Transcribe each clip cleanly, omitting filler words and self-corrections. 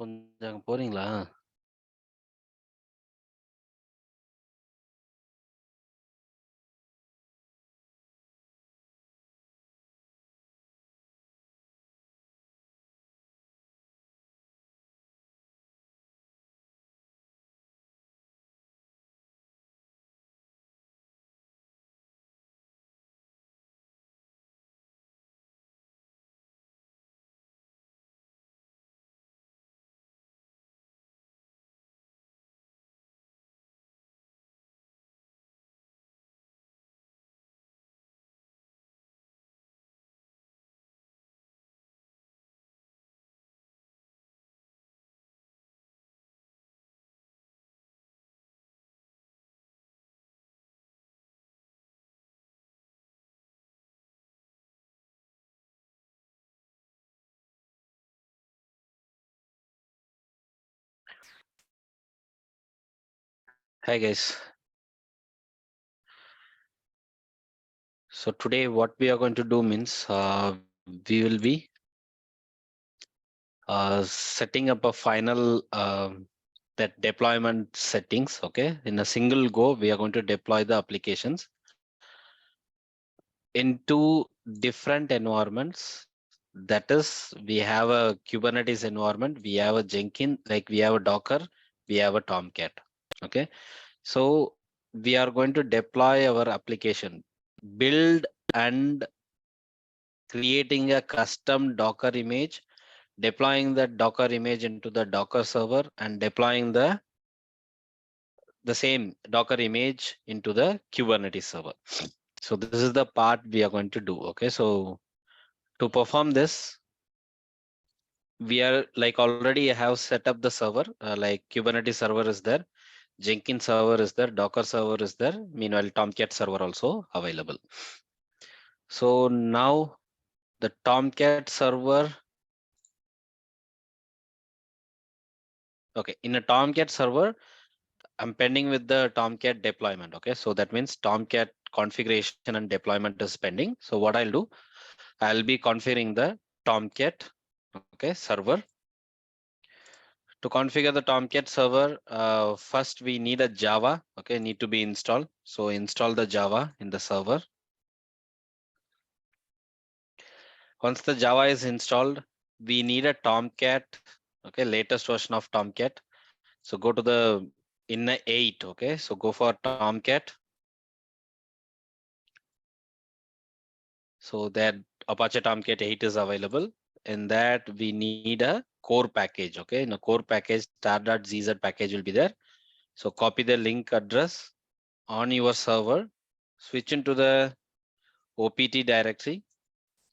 கொஞ்சம் போறீங்களா? Hi guys. So today what we are going to do means we will be setting up a final that deployment settings. Okay, in a single go we are going to deploy the applications into different environments. That is, we have a Kubernetes environment, we have a Jenkins, like we have a Docker, we have a Tomcat. Okay, so we are going to deploy our application, build and creating a custom Docker image, deploying that Docker image into the Docker server, and deploying the same Docker image into the Kubernetes server. So this is the part we are going to do. Okay, so to perform this, we are like already have set up the server, like Kubernetes server is there, Jenkins server is there, Docker server is there. Meanwhile, Tomcat server also available. So now the Tomcat server. Okay, in a Tomcat server, I'm pending with the Tomcat deployment. Okay, so that means Tomcat configuration and deployment is pending. So what I'll do, I'll be configuring the Tomcat, okay, server. To configure the Tomcat server, first we need a Java, okay, need to be installed. So install the Java in the server. Once the Java is installed, we need a Tomcat, okay, latest version of Tomcat. So go to the in 8, okay, so go for Tomcat. So that Apache Tomcat 8 is available. In that we need a core package. Okay, in a core package, star.zz package will be there. So copy the link address on your server, switch into the OPT directory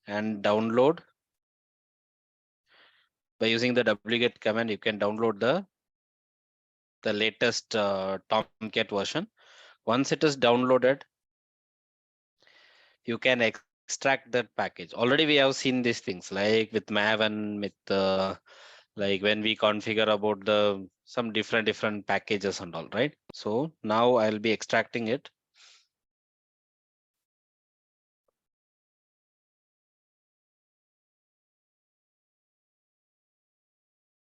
and download. By using the wget command, you can download the latest Tomcat version. Once it is downloaded, you can extract that package. Already we have seen these things like with Maven, with like when we configure about the some different packages and all, right? So now I'll be extracting it.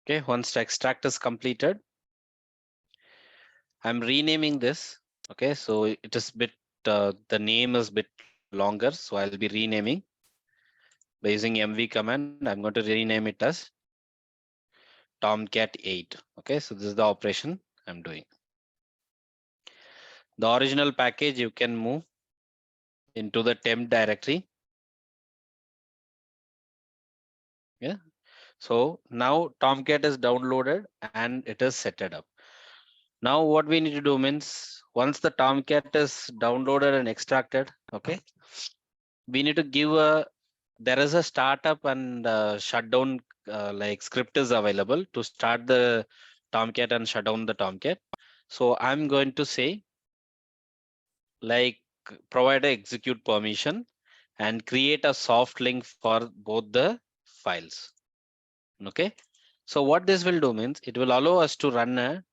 Okay, once the extract is completed, I'm renaming this. Okay, so it is bit the name is bit longer, so I'll be renaming by using mv command. I'm going to rename it as Tomcat 8. Okay, so this is the operation I'm doing. The original package you can move into the temp directory. Yeah, so now Tomcat is downloaded and it is set it up. Now what we need to do means once the Tomcat is downloaded and extracted, okay, we need to give there is a startup and shutdown like script is available to start the Tomcat and shut down the Tomcat. So I'm going to say like provide a execute permission and create a soft link for both the files. Okay, so what this will do means it will allow us to run a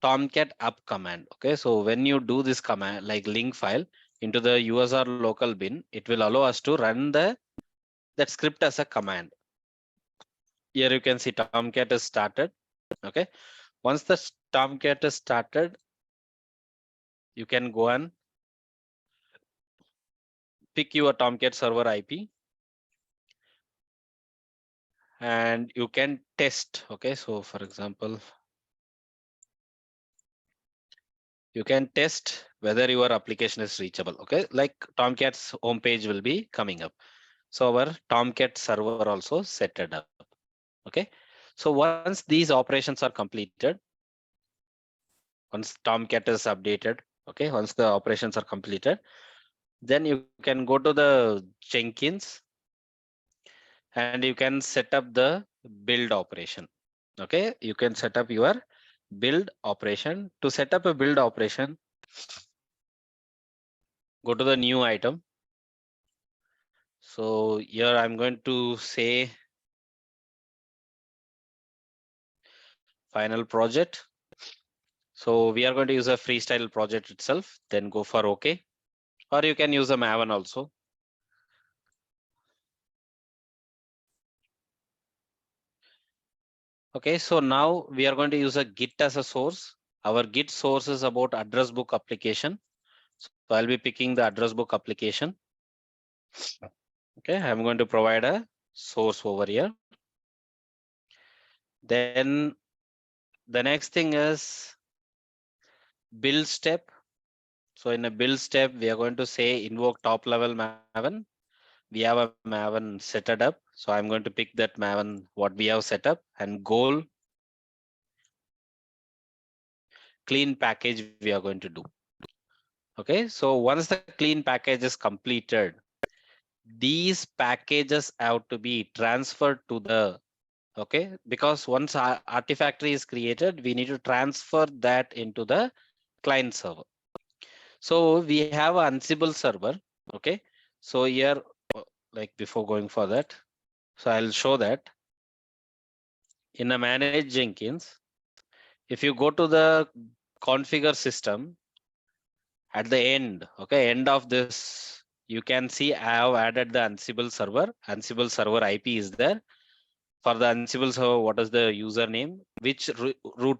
Tomcat up command. Okay, so when you do this command like link file into the USR local bin, it will allow us to run that script as a command. Here you can see Tomcat is started. Okay. Once the Tomcat is started, you can go and pick your Tomcat server IP and you can test. Okay. So for example, you can test whether your application is reachable. Okay. Like Tomcat's homepage will be coming up. So our Tomcat server also set it up. Okay. So once these operations are completed, once Tomcat is updated, okay, once the operations are completed, then you can go to the Jenkins and you can set up the build operation. Okay, you can set up your build operation. To set up a build operation, go to the new item. So here I'm going to say final project. So we are going to use a freestyle project itself, then go for OK. Or you can use a Maven also. Okay, so now we are going to use a Git as a source. Our Git source is about address book application. So I'll be picking the address book application. Okay, I'm going to provide a source over here. Then the next thing is build step. So in a build step, we are going to say invoke top level Maven. We have a Maven set it up. So I'm going to pick that Maven, what we have set up, and goal clean package we are going to do. Okay, so once the clean package is completed, these packages have to be transferred to the, okay, because once our Artifactory is created, we need to transfer that into the client server. So we have an Ansible server. Okay, so here, like before going for that, so I'll show that in a manage Jenkins. If you go to the configure system at the end, okay, end of this, you can see I have added the Ansible server. Ansible server IP is there. For the Ansible server, what is the username, which root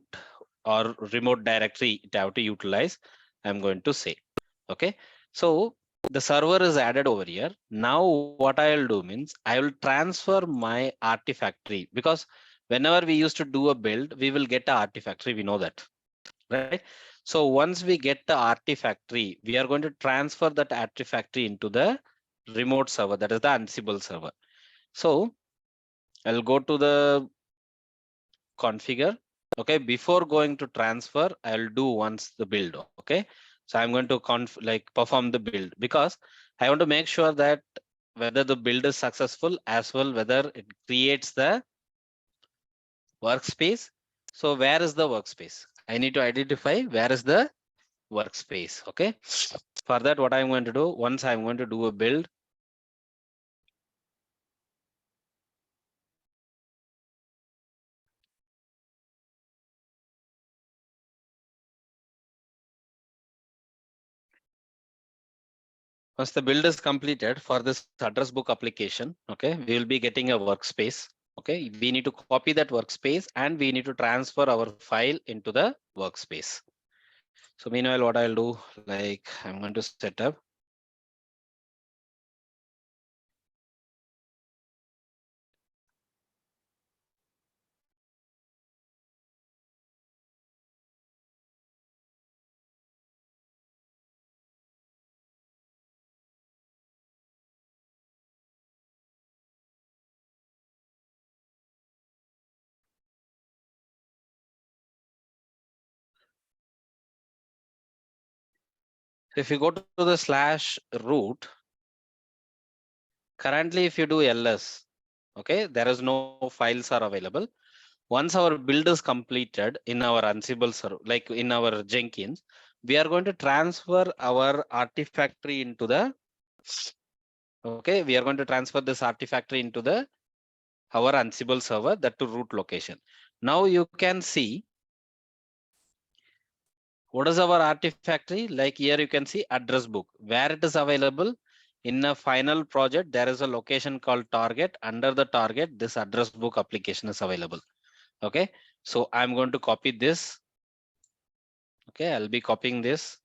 or remote directory it have to utilize, I'm going to say. Okay, so the server is added over here. Now what I'll do means I will transfer my Artifactory, because whenever we used to do a build, we will get a Artifactory, we know that, right? So once we get the Artifactory, we are going to transfer that Artifactory into the remote server, that is the Ansible server. So I'll go to the configure. Okay, before going to transfer, I'll do once the build. Okay, so I'm going to perform the build, because I want to make sure that whether the build is successful, as well whether it creates the workspace. So where is the workspace? I need to identify where is the workspace. Okay, for that, what I'm going to do, once I'm going to do a build, once the build is completed for this address book application, okay, we will be getting a workspace. Okay, we need to copy that workspace and we need to transfer our file into the workspace. So meanwhile, what I'll do, like I'm going to set up. If you go to the slash root, currently if you do ls, okay, there is no files are available. Once our build is completed in our Ansible server, like in our Jenkins, we are going to transfer our Artifactory into the, okay, we are going to transfer this Artifactory into the our Ansible server, that to root location. Now you can see what is our Artifactory. Like here you can see address book, where it is available in a final project, there is a location called target. Under the target, this address book application is available. Okay, so I'm going to copy this. Okay, I'll be copying this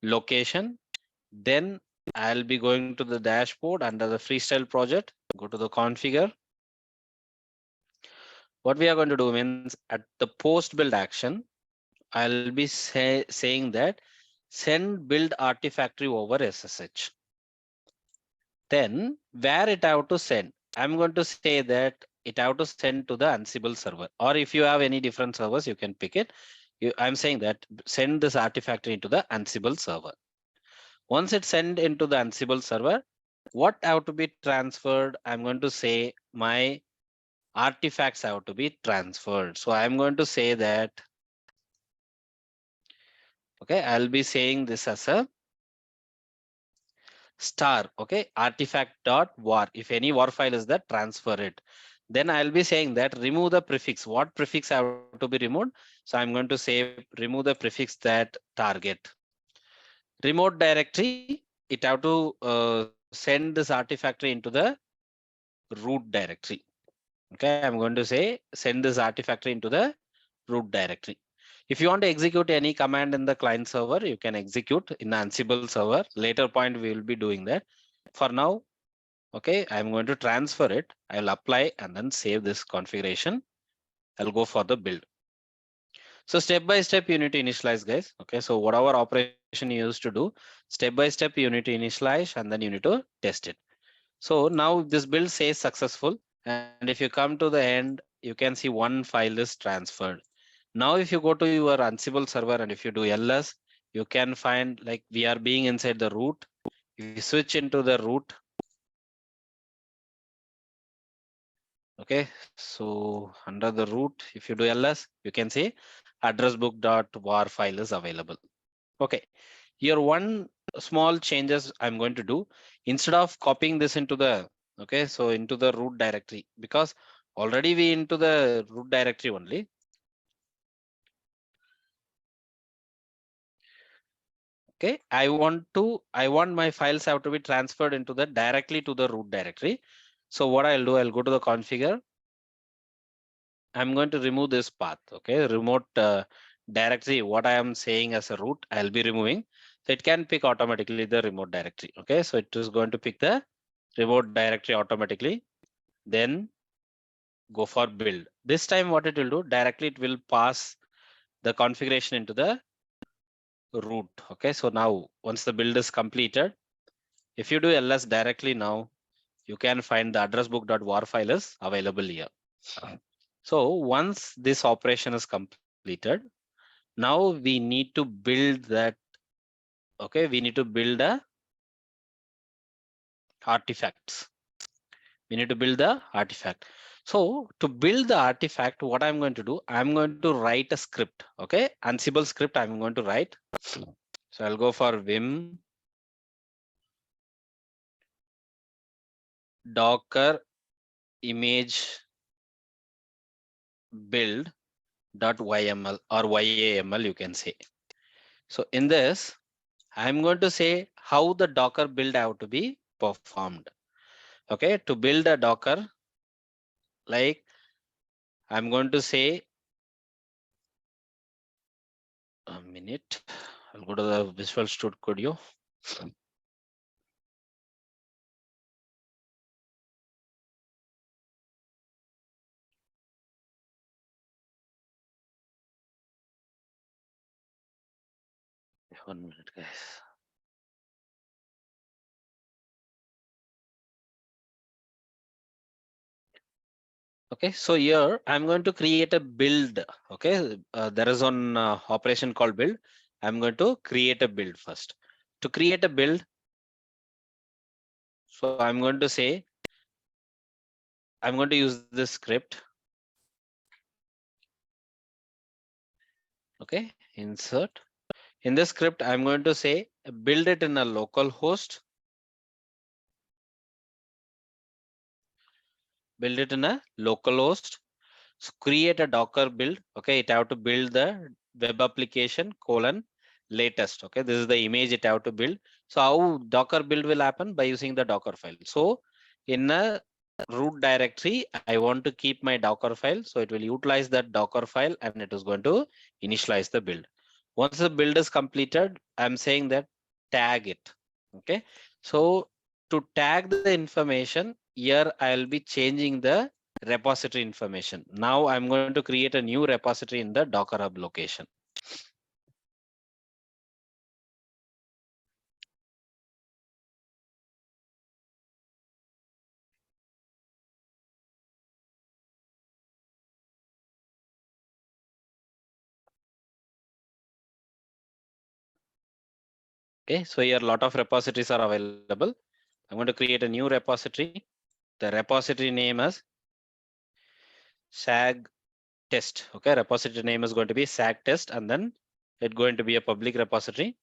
location. Then I'll be going to the dashboard under the freestyle project, go to the configure. What we are going to do means at the post build action, I'll be saying that send build artifactory over SSH. Then where it have to send, I'm going to say that it have to send to the Ansible server, or if you have any different servers, you can pick it. I'm saying that send this artifactory into the Ansible server. Once it's sent into the Ansible server, what have to be transferred? I'm going to say my artifacts have to be transferred. So I'm going to say that, okay, I'll be saying this as a star, okay, artifact dot var. If any var file is there, transfer it. Then I'll be saying that remove the prefix. What prefix have to be removed? So I'm going to say remove the prefix that target. Remote directory, it have to send this artifactory into the root directory. Okay, I'm going to say send this artifactory into the root directory. If you want to execute any command in the client server, you can execute in the Ansible server. Later point, we will be doing that. For now, okay, I'm going to transfer it. I'll apply and then save this configuration. I'll go for the build. So step by step, you need to initialize, guys. Okay, so whatever operation you used to do, step by step, you need to initialize and then you need to test it. So now this build says successful. And if you come to the end, you can see one file is transferred. Now, if you go to your Ansible server and if you do ls, you can find like we are being inside the root. If you switch into the root, okay, so under the root, if you do ls, you can see addressbook.var file is available. Okay, here one small changes I'm going to do. Instead of copying this into the, okay, so into the root directory, because already we into the root directory only. Okay, I want my files have to be transferred into the directly to the root directory. So what I'll do, I'll go to the configure. I'm going to remove this path. Okay, remote directory, what I am saying as a root, I'll be removing. So it can pick automatically the remote directory. Okay, so it is going to pick the remote directory automatically. Then go for build. This time what it will do, directly it will pass the configuration into the root. Okay, so now once the build is completed, if you do ls directly now, you can find the addressbook.var file is available here. So once this operation is completed, now we need to build that. Okay, we need to build a artifacts. We need to build the artifact. So to build the artifact, what I'm going to do, I'm going to write a script. Okay, Ansible script I'm going to write. So I'll go for vim docker image build.yml or YAML, you can say. So in this, I'm going to say how the Docker build have to be performed. Okay, to build a Docker, like I'm going to say a minute. I'll go to the Visual Studio. One minute, guys. Okay, so here I'm going to create a build. Okay, there is one operation called build. I'm going to create a build first. To create a build, so I'm going to say, I'm going to use this script. Okay, insert. In this script, I'm going to say build it in a local host. Build it in a local host. So create a Docker build. Okay, it have to build the web application : latest. Okay, this is the image it have to build. So how Docker build will happen? By using the Docker file. So in a root directory, I want to keep my Docker file. So it will utilize that Docker file and it is going to initialize the build. Once the build is completed, I'm saying that tag it. Okay, so to tag the information here, I'll be changing the repository information. Now I'm going to create a new repository in the Docker Hub location. Okay, so here a lot of repositories are available. I'm going to create a new repository. The repository name is Saag test. Okay, repository name is going to be Saag test, and then it's going to be a public repository.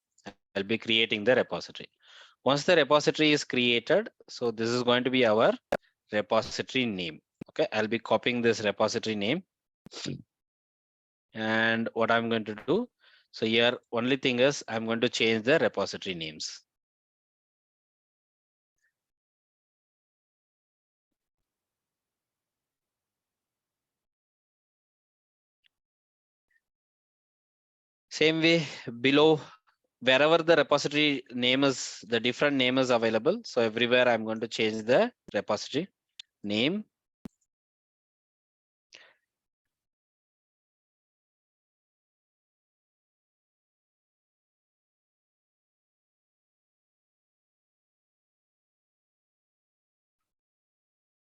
I'll be creating the repository. Once the repository is created, so this is going to be our repository name. Okay, I'll be copying this repository name. And what I'm going to do, so here only thing is I'm going to change the repository names. Same way below, wherever the repository name is, the different name is available. So everywhere I'm going to change the repository name.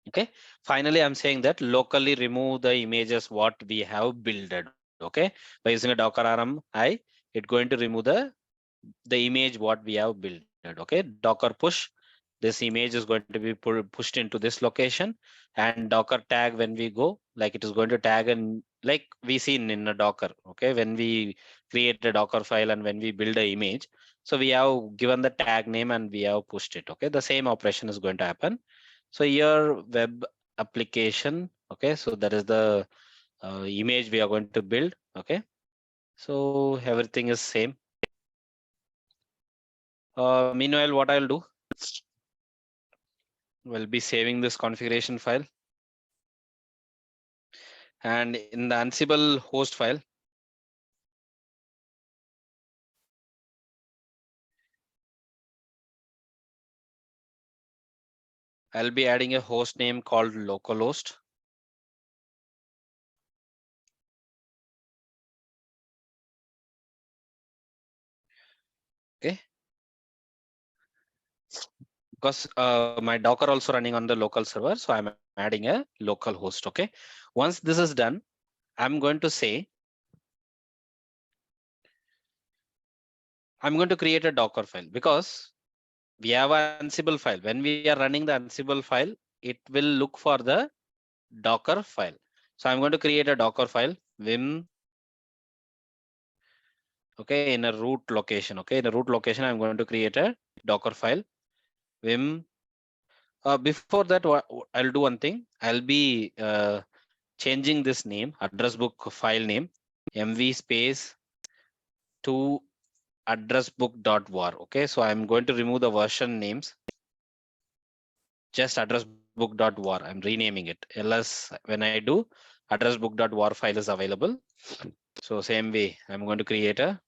Okay. Finally, I'm saying that locally remove the images what we have builded. Okay. By using a Docker RMI, it's going to remove the image what we have built. Okay, Docker push, this image is going to be pushed into this location, and Docker tag when we go, like it is going to tag, and like we seen in a Docker. Okay, when we create a Docker file and when we build a image, so we have given the tag name and we have pushed it. Okay, the same operation is going to happen. So here web application. Okay, so that is the image we are going to build. Okay, so everything is same. Meanwhile, what I'll do, we'll be saving this configuration file. And in the Ansible host file, I'll be adding a host name called localhost. Okay. Because my Docker also running on the local server, so I'm adding a local host. Okay. Once this is done, I'm going to say, I'm going to create a Docker file because we have an Ansible file. When we are running the Ansible file, it will look for the Docker file. So I'm going to create a Docker file, vim. Okay, in a root location. Okay, in a root location, I'm going to create a Docker file, vim. Before that, I'll do one thing. I'll be changing this name, address book file name, mv space to addressbook.var. Okay, so I'm going to remove the version names, just addressbook.var. I'm renaming it. Ls, when I do, addressbook.var file is available. So same way, I'm going to create a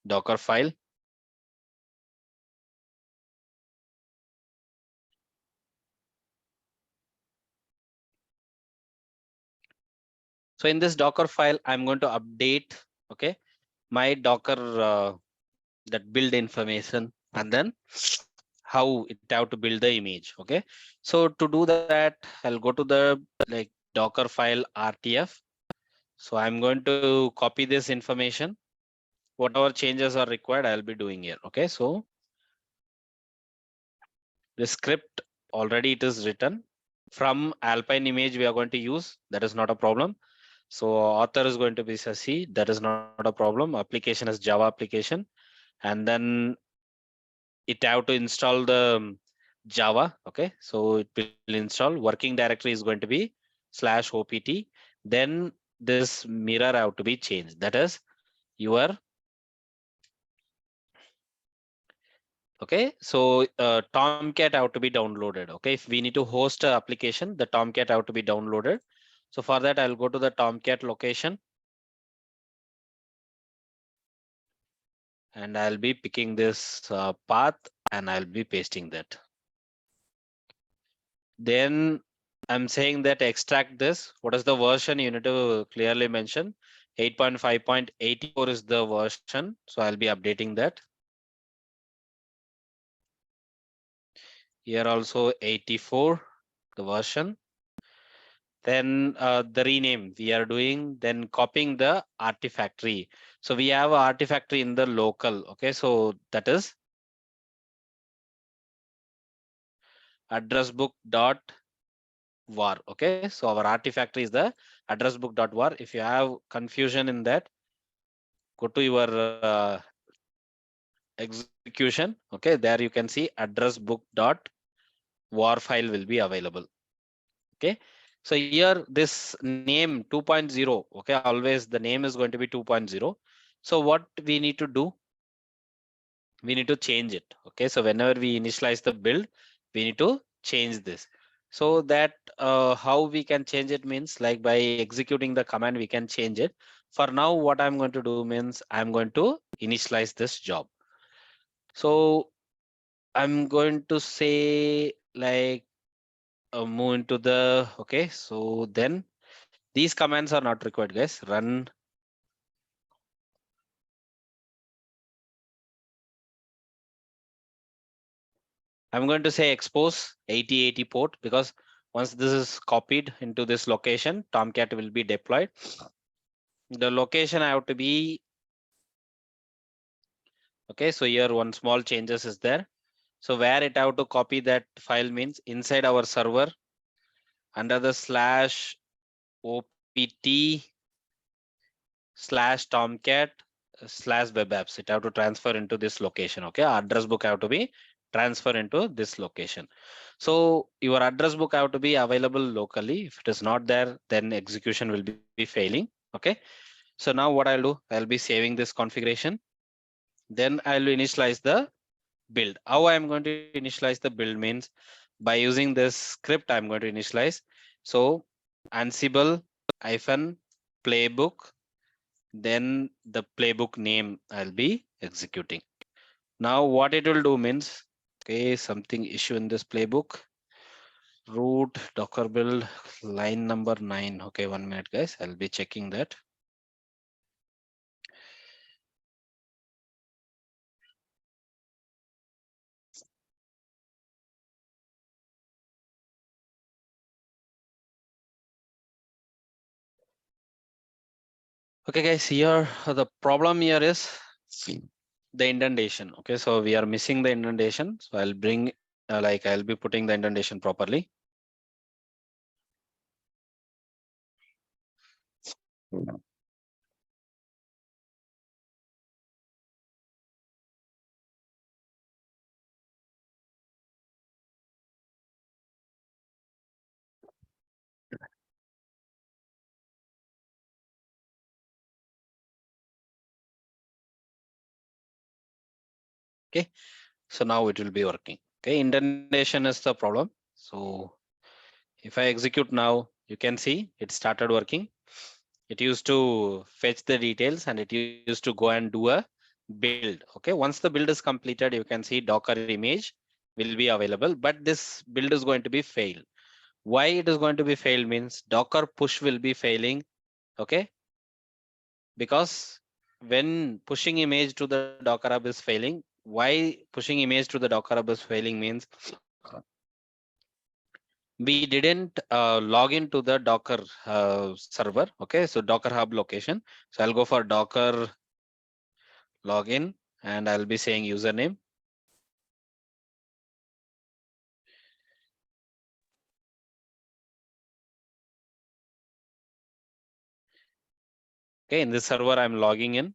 Docker file. So in this Docker file, I'm going to update, okay, my Docker that build information, and then how it have to build the image. Okay, so to do that, I'll go to the like Docker file RTF. So I'm going to copy this information. Whatever changes are required, I'll be doing here. Okay, so the script already it is written from Alpine image we are going to use. That is not a problem. So author is going to be Sasi. That is not a problem. Application is Java application, and then it have to install the Java. Okay, so it will install. Working directory is going to be /opt. Then this mirror have to be changed. That is your okay. So Tomcat have to be downloaded. Okay, if we need to host a application, the Tomcat have to be downloaded. So for that, I'll go to the Tomcat location and I'll be picking this path and I'll be pasting that. Then I'm saying that extract this. What is the version? You need to clearly mention. 8.5.84 is the version. So I'll be updating that. Here also 84, the version. Then the rename we are doing, then copying the artifactory. So we have a artifactory in the local. Okay, so that is addressbook.var. Okay, so our artifactory is the addressbook.var. If you have confusion in that, go to your execution. Okay, there you can see addressbook.var file will be available. Okay, so here this name 2.0. Okay, always the name is going to be 2.0. So what we need to do, we need to change it. Okay, so whenever we initialize the build, we need to change this. So that how we can change it means like by executing the command we can change it. For now what I'm going to do means I'm going to initialize this job. So I'm going to say like move into the okay. So then these commands are not required, guys. Run. I'm going to say expose 8080 port because once this is copied into this location, Tomcat will be deployed. The location I have to be okay. So here one small changes is there. So where it have to copy that file means inside our server under the slash opt slash tomcat slash web apps. It have to transfer into this location. Okay, address book have to be transfer into this location. So your address book have to be available locally. If it is not there, then execution will be failing. Okay, so now what I'll do, I'll be saving this configuration. Then I'll initialize the build. How I'm going to initialize the build means by using this script I'm going to initialize. So Ansible hyphen playbook, then the playbook name I'll be executing. Now what it will do means, okay, something issue in this playbook. Root docker build line number 9. Okay, 1 minute guys, I'll be checking that. Okay guys, here the problem here is the indentation. Okay, so we are missing the indentation. So I'll bring like I'll be putting the indentation properly. Okay, so now it will be working. Okay, indentation is the problem. So if I execute now, you can see it started working. It used to fetch the details and it used to go and do a build. Okay, once the build is completed, you can see Docker image will be available, but this build is going to be fail. Why it is going to be failed means Docker push will be failing. Okay, because when pushing image to the Docker hub is failing, why pushing image to the Docker hub is failing means we didn't log into the Docker server. Okay, so Docker hub location. So I'll go for Docker login and I'll be saying username. Okay, in this server I'm logging in.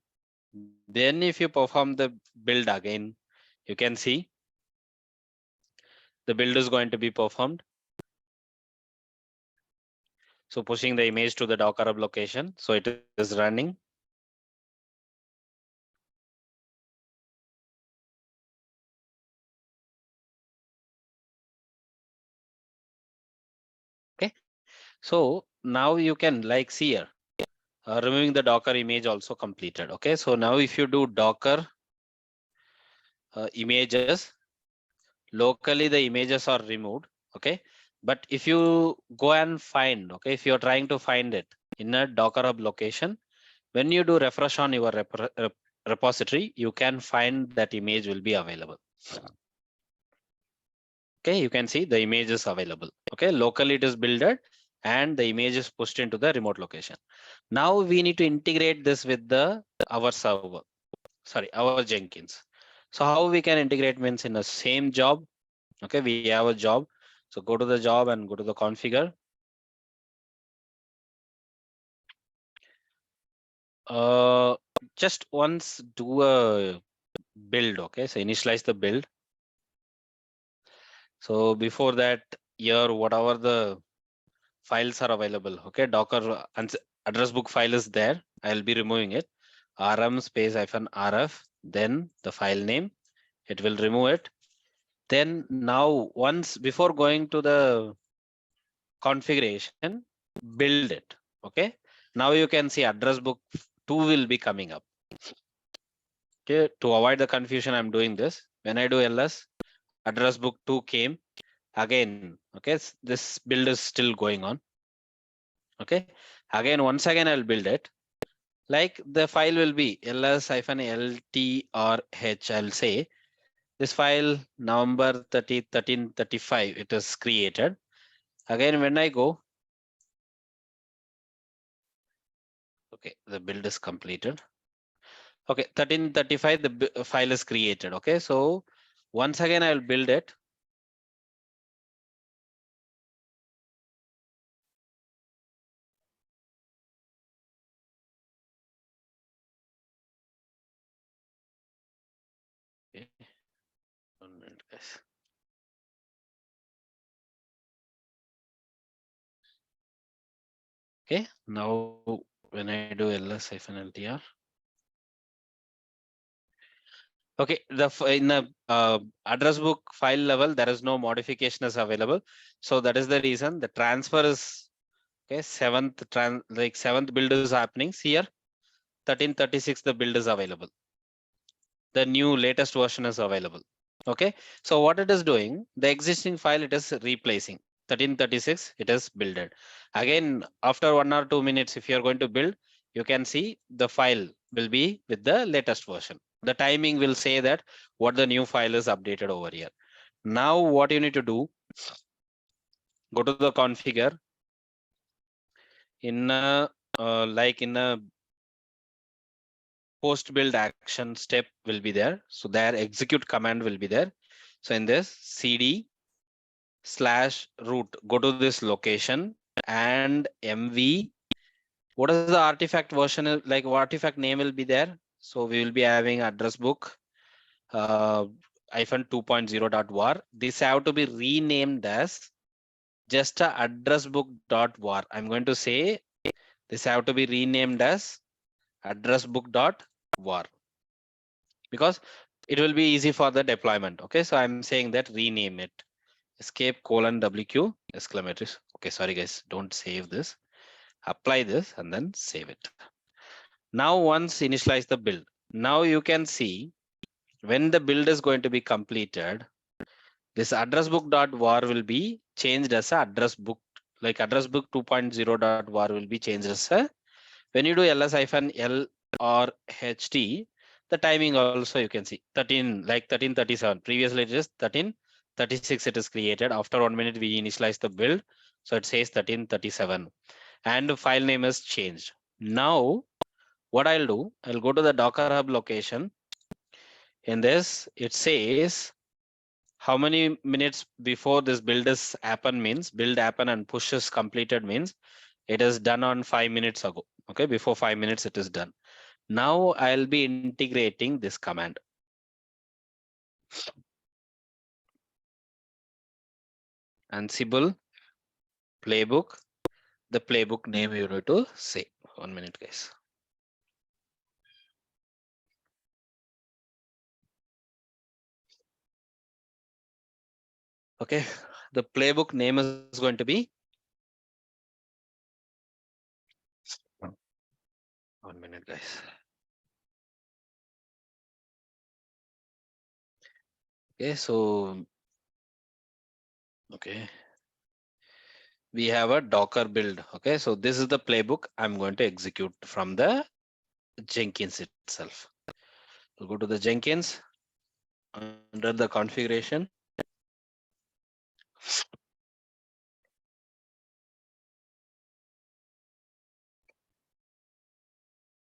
Then if you perform the build again, you can see the build is going to be performed. So pushing the image to the Docker hub location. So it is running. So now you can like see here, removing the Docker image also completed. Okay, so now if you do Docker images, locally the images are removed. Okay, but if you go and find, okay, if you're trying to find it in a Docker Hub location, when you do refresh on your repository, you can find that image will be available. Okay, you can see the image is available. Okay, locally it is builded and the image is pushed into the remote location. Now we need to integrate this with the our server, sorry, our Jenkins. So how we can integrate means in the same job. Okay, we have a job. So go to the job and go to the configure. Just once do a build. Okay, so initialize the build. So before that, here whatever the files are available. Okay, Docker address book file is there. I'll be removing it. rm space -rf, then the file name. It will remove it. Then now once before going to the configuration, build it. Okay, now you can see address book 2 will be coming up. Okay, to avoid the confusion, I'm doing this. When I do ls, address book 2 came again. Okay, this build is still going on. Okay, again once again I'll build it. Like the file will be ls-ltrh. I'll say this file November 30, 1335, it is created. Again, when I go, okay, the build is completed. Okay, 1335, the file is created. Okay, so once again, I will build it. Okay, 1 minute, guys. Okay, now when I do ls-ltr, okay, in the address book file level, there is no modification is available. So that is the reason the transfer is okay. Seventh build is happening. See here, 1336, the build is available. The new latest version is available. Okay, so what it is doing, the existing file it is replacing. 1336, it is builded. Again, after 1 or 2 minutes, if you're going to build, you can see the file will be with the latest version. The timing will say that what the new file is updated over here. Now, what you need to do, go to the configure. In like in a post build action step will be there. So there execute command will be there. So in this cd/root, go to this location and mv. What is the artifact version? Like artifact name will be there. So we will be having address book -2.0.var. This have to be renamed as just a address book.var. I'm going to say this have to be renamed as address book.var because it will be easy for the deployment. Okay, so I'm saying that rename it. Escape :wq exclamatory. Okay, sorry guys, don't save this. Apply this and then save it. Now once initialize the build. Now you can see when the build is going to be completed, this address book.var will be changed as a address book, like address book 2.0.var will be changed as a, when you do ls-l or ht, the timing also you can see 13, like 1337. Previously it is 1336 it is created. After 1 minute we initialize the build. So it says 1337 and the file name is changed. Now what I'll do, I'll go to the Docker Hub location. In this, it says how many minutes before this build is happen means build happen and push is completed means it is done on 5 minutes ago. Okay, before 5 minutes it is done. Now I'll be integrating this command. Ansible playbook. The playbook name you need to say. 1 minute, guys. Okay, the playbook name is going to be 1 minute, guys. Okay, so okay, we have a Docker build. Okay, so this is the playbook I'm going to execute from the Jenkins itself. We'll go to the Jenkins under the configuration.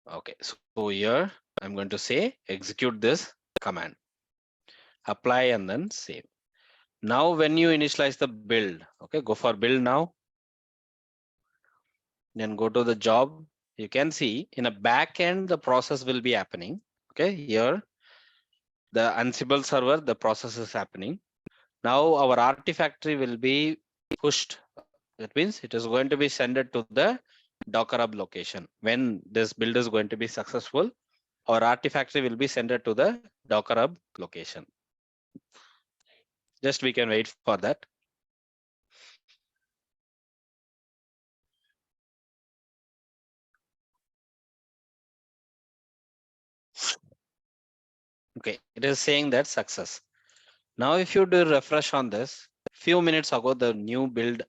Okay, so here I'm going to say execute this command, apply and then save. Now, when you initialize the build, okay, go for build now, then go to the job. You can see in a back end, the process will be happening. Okay, here the Ansible server, the process is happening. Now our Artifactory will be pushed. That means it is going to be sent to the Docker Hub location. When this build is going to be successful, our Artifactory will be sent to the Docker Hub location. Just we can wait for that. Okay, it is saying that success. Now, if you do refresh on this, few minutes ago, the new build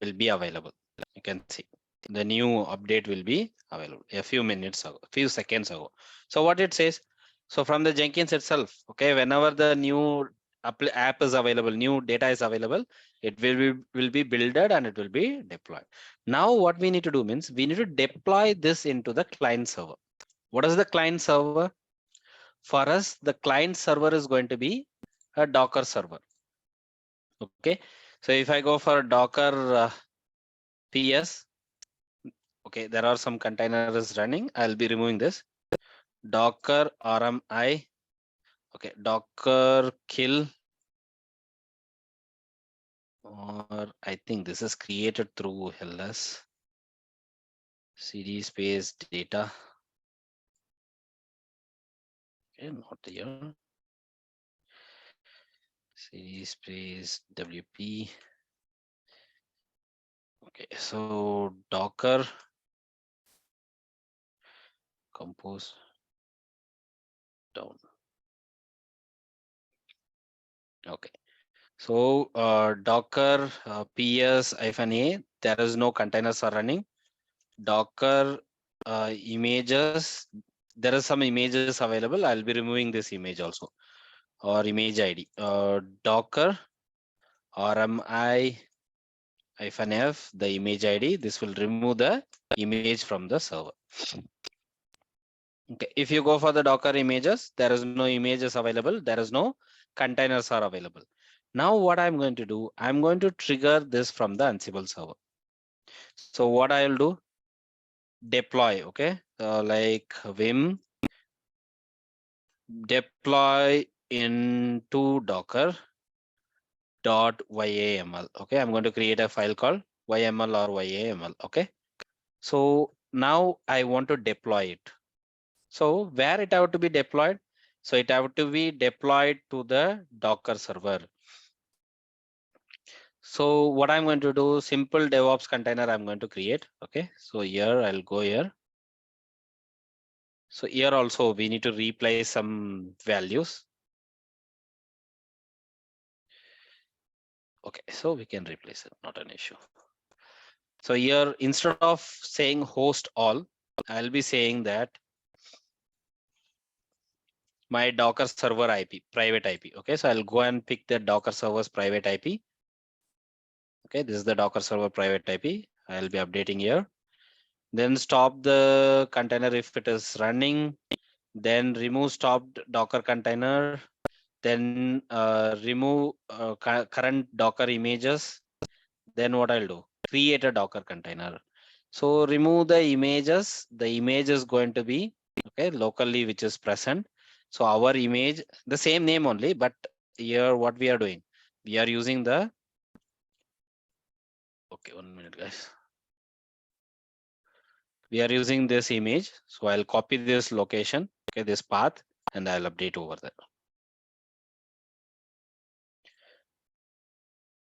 will be available. You can see the new update will be available a few minutes ago, few seconds ago. So what it says, so from the Jenkins itself, okay, whenever the new app is available, new data is available, it will be builded and it will be deployed. Now what we need to do means we need to deploy this into the client server. What is the client server? For us, the client server is going to be a Docker server. Okay, so if I go for Docker PS, okay, there are some containers running. I'll be removing this. Docker RMI, okay, Docker kill, or I think this is created through ls cd space data. Okay, not here. Cd space WP. Okay, so Docker compose down. Okay, so Docker ps-a, there is no containers are running. Docker images, there are some images available. I'll be removing this image also, or image ID. Docker RMI -f, the image ID. This will remove the image from the server. Okay, if you go for the Docker images, there is no images available. There is no containers are available. Now what I'm going to do, I'm going to trigger this from the Ansible server. So what I'll do, deploy, okay, like vim deploy into Docker .yaml. Okay, I'm going to create a file called YML or YAML. Okay, so now I want to deploy it. So where it have to be deployed? So it have to be deployed to the Docker server. So what I'm going to do, simple DevOps container I'm going to create. Okay, so here I'll go here. So here also we need to replace some values. Okay, so we can replace it, not an issue. So here, instead of saying host all, I'll be saying that my Docker server IP, private IP. Okay, so I'll go and pick the Docker server's private IP. Okay, this is the Docker server private IP. I'll be updating here. Then stop the container if it is running. Then remove stopped Docker container. Then remove current Docker images. Then what I'll do? Create a Docker container. So remove the images. The image is going to be okay locally, which is present. So our image, the same name only, but here what we are doing, we are using the, okay, 1 minute, guys. We are using this image. So I'll copy this location, okay, this path, and I'll update over there.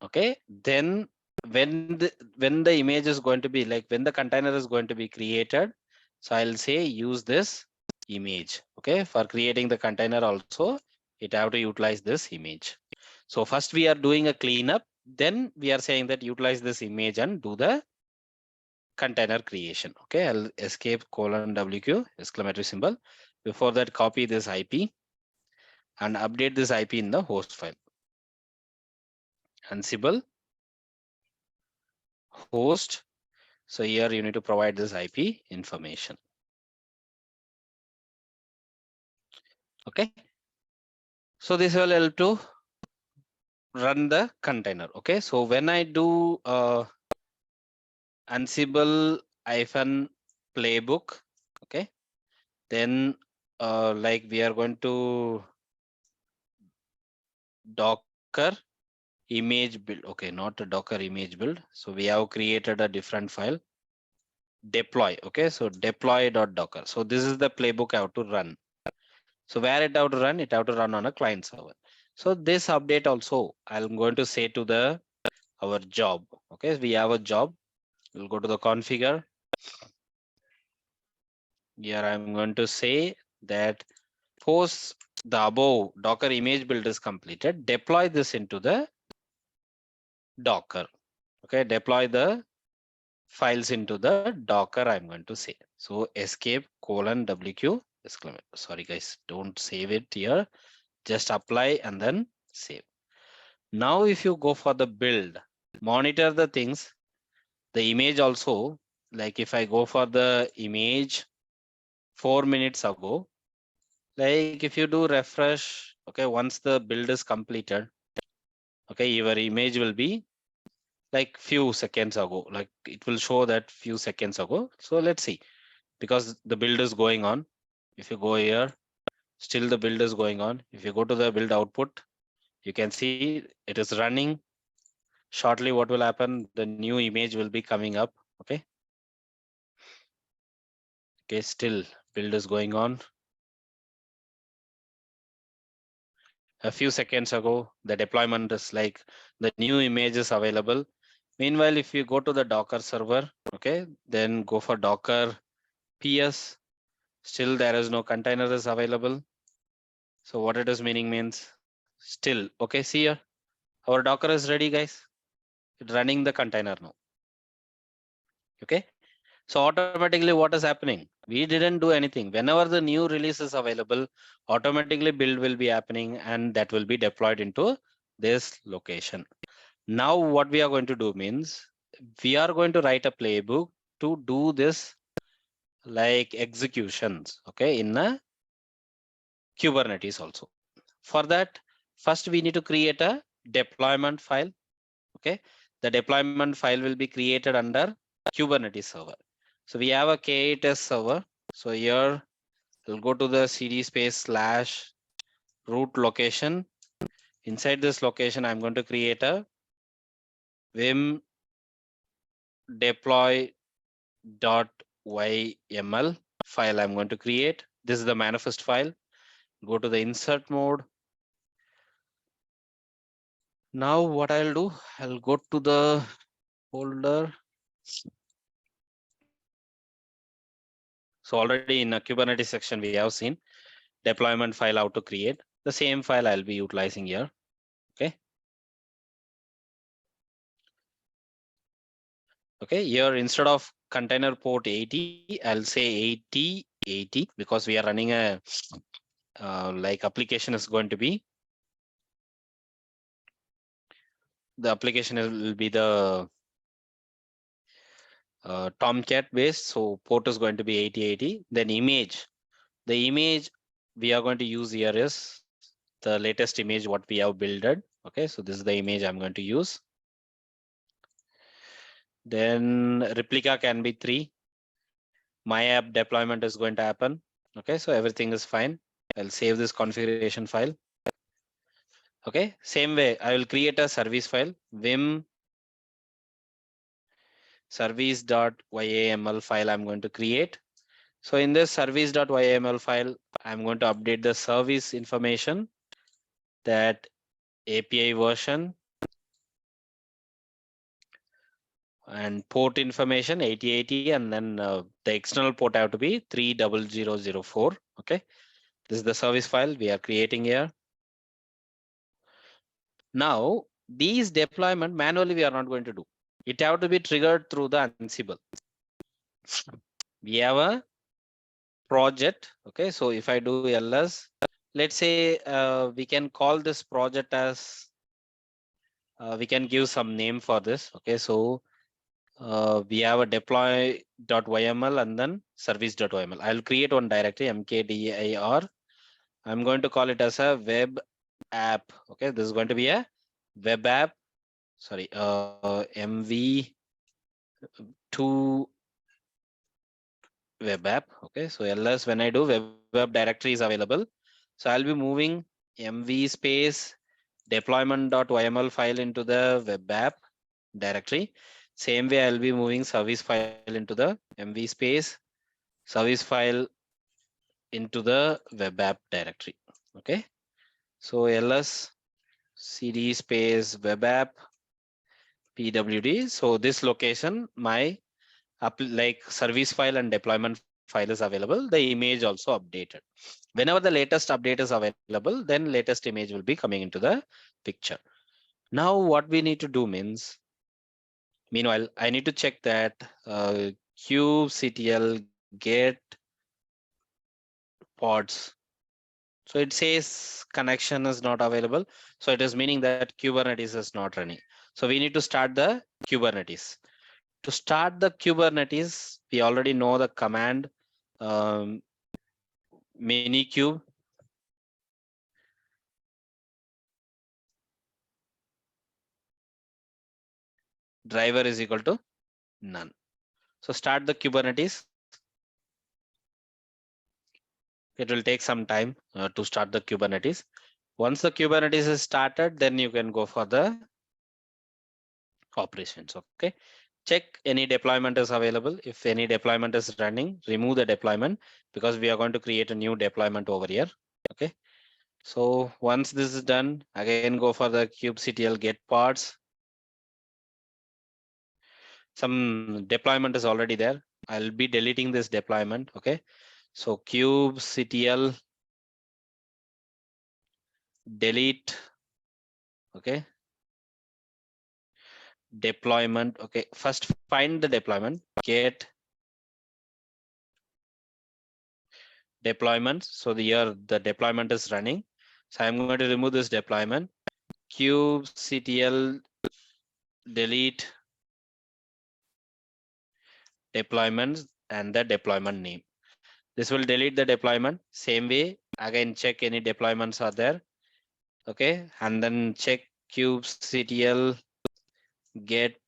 Okay, then when the image is going to be like when the container is going to be created, So I'll say use this image. Okay, for creating the container also, it have to utilize this image. So first we are doing a cleanup, then we are saying that utilize this image and do the container creation. Okay, I'll escape colon WQ exclamatory symbol. Before that, copy this IP and update this IP in the host file. Ansible host. So here you need to provide this IP information. Okay. So this will help to run the container. Okay. So when I do Ansible hyphen playbook, okay, then like we are going to Docker image build. Okay, not a Docker image build. So we have created a different file. Deploy. Okay, so deploy.docker. So this is the playbook I have to run. So where it have to run? It have to run on a client server. So this update also I'm going to say to the our job. Okay, we have a job. We'll go to the configure. Here I'm going to say that post the above Docker image build is completed. Deploy this into the Docker. Okay, deploy the files into the Docker. I'm going to say. So escape colon WQ exclamation. Sorry guys, don't save it here. Just apply and then save. Now if you go for the build, monitor the things, the image also, like if I go for the image 4 minutes ago, like if you do refresh, okay, once the build is completed, okay, your image will be like few seconds ago, like it will show that few seconds ago. So let's see, because the build is going on. If you go here, still the build is going on. If you go to the build output, you can see it is running. Shortly, what will happen? The new image will be coming up. Okay. Okay, still build is going on. A few seconds ago, the deployment is like the new image is available. Meanwhile, if you go to the Docker server, okay, then go for Docker PS. Still, there is no container is available. So what it is meaning means still, okay, see here, our Docker is ready, guys. It's running the container now. Okay. So automatically what is happening? We didn't do anything. Whenever the new release is available, automatically build will be happening and that will be deployed into this location. Now what we are going to do means we are going to write a playbook to do this like executions, okay, in a Kubernetes also. For that, first we need to create a deployment file, okay. The deployment file will be created under Kubernetes server. So we have a K8s server. So here I'll go to the cd space slash root location. Inside this location, I'm going to create a vim deploy.yml file I'm going to create. This is the manifest file. Go to the insert mode. Now what I'll do, I'll go to the folder. So already in a Kubernetes section, we have seen deployment file how to create. The same file I'll be utilizing here. Okay. Okay, here instead of container port 80, I'll say 8080 because we are running a like application is going to be the application will be the Tomcat based. So port is going to be 8080. Then image, the image we are going to use here is the latest image what we have builded. Okay, so this is the image I'm going to use. Then replica can be 3. My app deployment is going to happen. Okay, so everything is fine. I'll save this configuration file. Okay, same way, I will create a service file, vim service.yml file I'm going to create. So in this service.yml file, I'm going to update the service information, that API version. and port information 8080, and then the external port have to be 30004. Okay, this is the service file we are creating here. Now these deployment manually we are not going to do. It have to be triggered through the Ansible. We have a project. Okay, so if I do ls, let's say we can call this project as we can give some name for this. Okay, so we have a deploy.yml and then service.yml. I'll create one directory mkdir. I'm going to call it as a web app. Okay, this is going to be a web app. Sorry, mv2 web app. Okay, so ls, when I do web app directory is available. So I'll be moving mv space deployment.yml file into the web app directory. Same way I'll be moving service file into the mv space service file into the web app directory. Okay, so ls cd space web app pwd. So this location, my like service file and deployment file is available. The image also updated. Whenever the latest update is available, then latest image will be coming into the picture. Now what we need to do means, meanwhile, I need to check that kubectl get pods. So it says connection is not available. So it is meaning that Kubernetes is not running. So we need to start the Kubernetes. To start the Kubernetes, we already know the command minikube driver is equal to none. So start the Kubernetes. It will take some time to start the Kubernetes. Once the Kubernetes is started, then you can go for the operations. Okay, check any deployment is available. If any deployment is running, remove the deployment, because we are going to create a new deployment over here. Okay, so once this is done, again go for the kubectl get pods. Some deployment is already there. I'll be deleting this deployment. Okay, so kubectl delete. Okay, deployment. Okay, first find the deployment, get deployment. So here the deployment is running. So I'm going to remove this deployment. Kubectl delete deployments and the deployment name. This will delete the deployment. Same way, again check any deployments are there. Okay, and then check kubectl get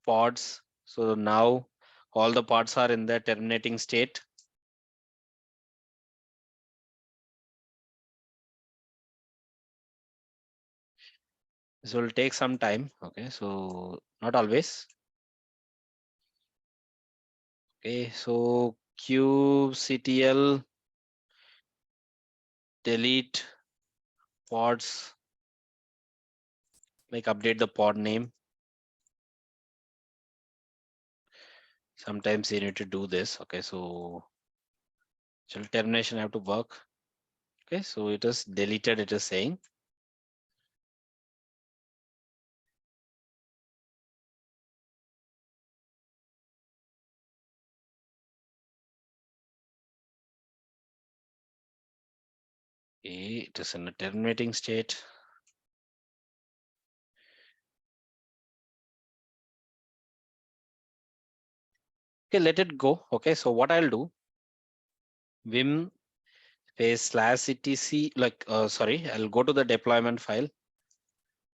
pods. So now all the pods are in the terminating state. This will take some time. Okay, so not always. Okay, so kubectl delete pods, like update the pod name. Sometimes you need to do this. Okay, so shall termination have to work. Okay, so it is deleted, it is saying. Okay, it is in a terminating state. Okay, let it go. Okay, so what I'll do, vim space /etc, like sorry, I'll go to the deployment file.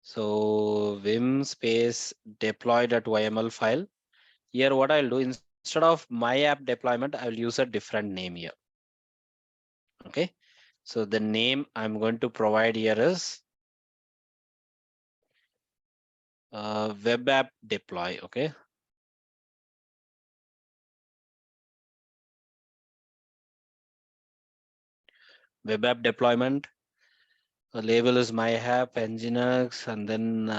So vim space deploy.yml file. Here what I'll do, instead of my app deployment, I'll use a different name here. Okay, so the name I'm going to provide here is web app deploy. Okay, web app deployment. The label is my app nginx, and then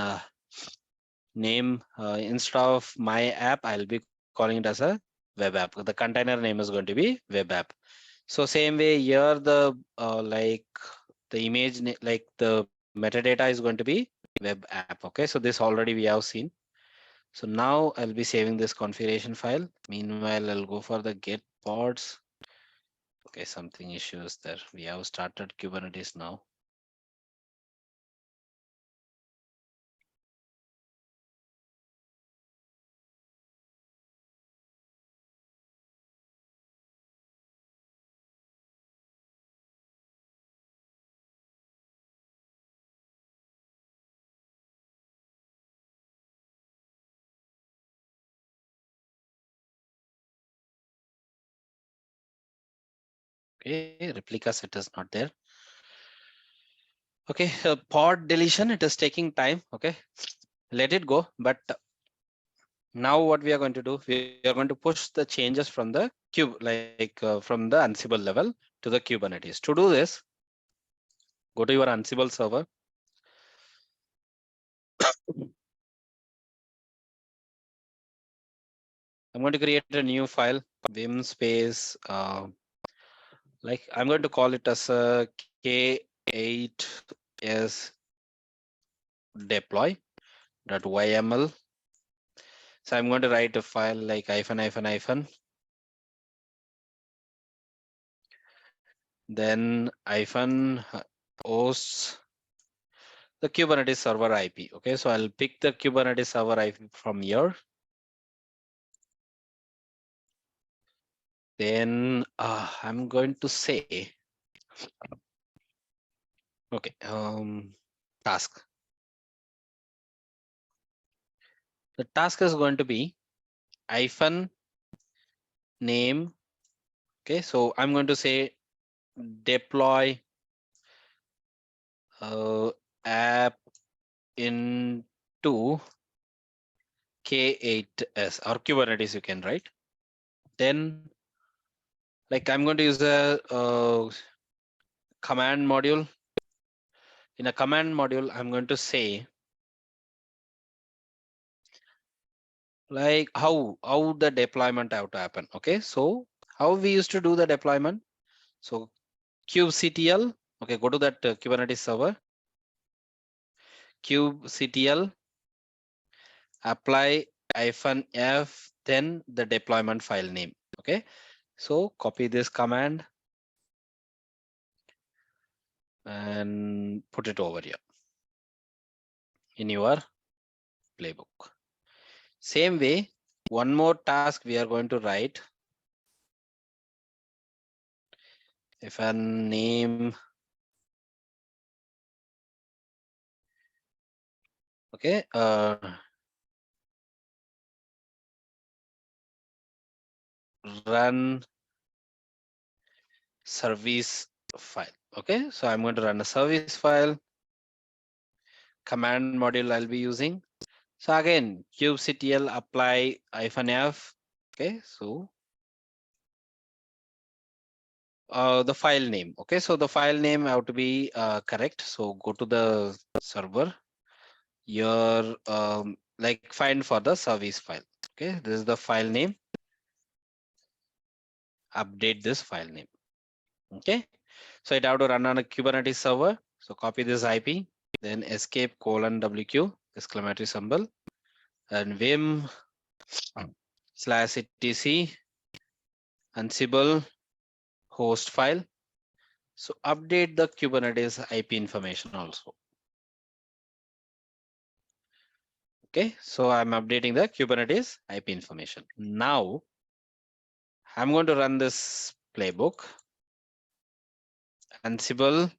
name instead of my app, I'll be calling it as a web app. The container name is going to be web app. So same way here, the like the image, like the metadata is going to be web app. Okay, so this already we have seen. So now I'll be saving this configuration file. Meanwhile, I'll go for the get pods. Okay, something issues there. We have started Kubernetes now. Okay, replica set is not there. Okay, pod deletion, it is taking time. Okay, let it go. But now what we are going to do, we are going to push the changes from the cube, like from the Ansible level to the Kubernetes. To do this, go to your Ansible server. I'm going to create a new file, vim space, like I'm going to call it as a K8s deploy.yml. So I'm going to write a file like hyphen, then hyphen hosts the Kubernetes server IP. Okay, so I'll pick the Kubernetes server IP from here. Then I'm going to say, okay, task. The task is going to be hyphen name. Okay, so I'm going to say deploy app into K8s or Kubernetes, you can write. Then, like I'm going to use a command module. In a command module, I'm going to say like how the deployment have to happen. Okay, so how we used to do the deployment. So kubectl. Okay, go to that Kubernetes server. Kubectl apply -f, then the deployment file name. Okay, so copy this command and put it over here in your playbook. Same way, one more task we are going to write. If a name, okay, run service file. Okay, so I'm going to run a service file. Command module I'll be using. So again, kubectl apply -f. Okay, so the file name. Okay, so the file name have to be correct. So go to the server. Your like find for the service file. Okay, this is the file name. Update this file name. Okay, so it have to run on a Kubernetes server. So copy this IP, then escape :wq exclamatory symbol and vim /etc ansible host file. So update the Kubernetes IP information also. Okay, so I'm updating the Kubernetes IP information. Now I'm going to run this playbook. Ansible.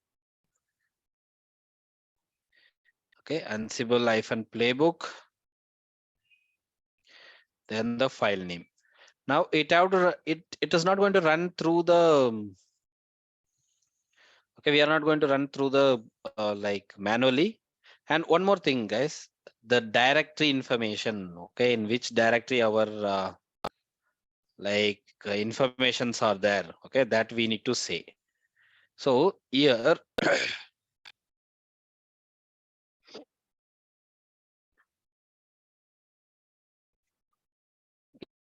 Okay, Ansible -playbook. Then the file name. Now it have to it is not going to run through the okay, we are not going to run through the like manually. And one more thing, guys, the directory information, okay, in which directory our like informations are there, okay, that we need to say. So here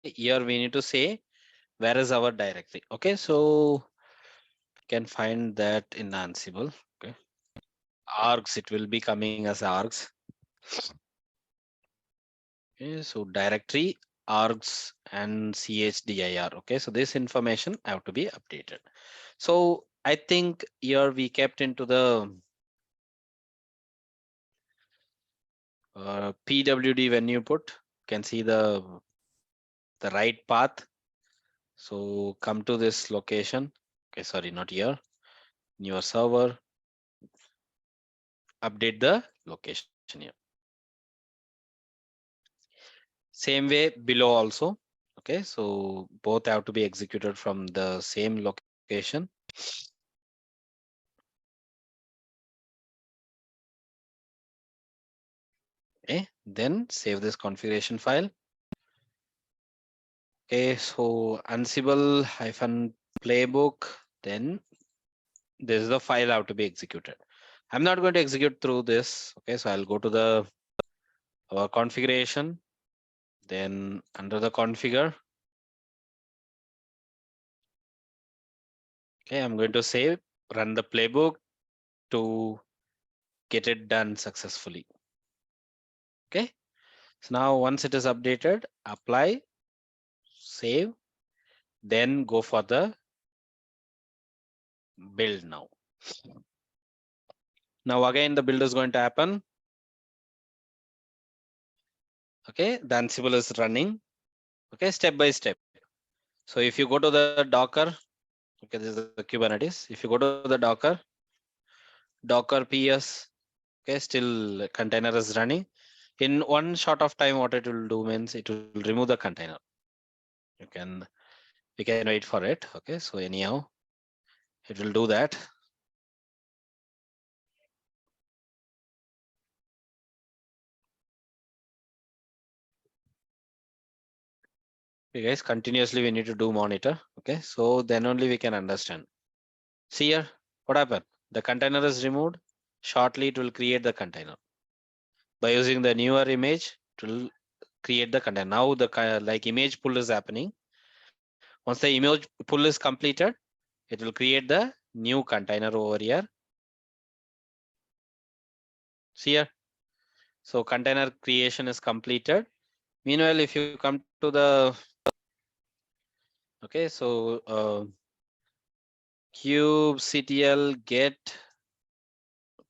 here we need to say where is our directory. Okay, so can find that in Ansible. Okay, args, it will be coming as args. Okay, so directory, args and chdir. Okay, so this information have to be updated. So I think here we kept into the pwd. When you put, can see the right path. So come to this location. Okay, sorry, not here. In your server, update the location here. Same way below also. Okay, so both have to be executed from the same location. Okay, then save this configuration file. Okay, so Ansible hyphen playbook, then this is the file have to be executed. I'm not going to execute through this. Okay, so I'll go to the our configuration, then under the configure. Okay, I'm going to save, run the playbook to get it done successfully. Okay, so now once it is updated, apply, save, then go for the build now. Now again, the build is going to happen. Okay, the Ansible is running. Okay, step by step. So if you go to the Docker, okay, this is the Kubernetes. If you go to the Docker PS, okay, still container is running. In one short of time, what it will do means it will remove the container. You can we can wait for it. Okay, so anyhow, it will do that. Okay, guys, continuously we need to do monitor. Okay, so then only we can understand. See here, what happened? The container is removed. Shortly, it will create the container. By using the newer image, it will create the container. Now the like image pull is happening. Once the image pull is completed, it will create the new container over here. See here. So container creation is completed. Meanwhile, if you come to the okay, so kubectl get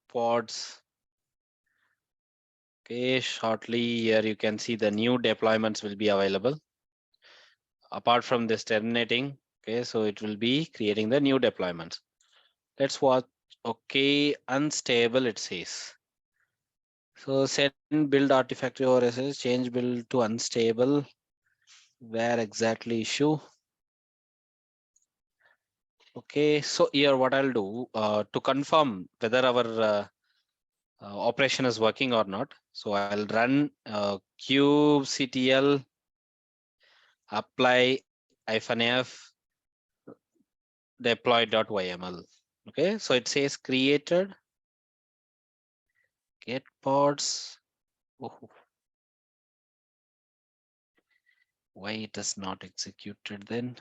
pods. Okay, shortly here you can see the new deployments will be available. Apart from this terminating, okay, so it will be creating the new deployments. Let's watch. Okay, unstable it says. So send build artifactory or SS, change build to unstable. Where exactly issue? Okay, so here what I'll do to confirm whether our operation is working or not. So I'll run kubectl apply -f deploy.yml. Okay, so it says created get pods. Oh, why it is not executed then?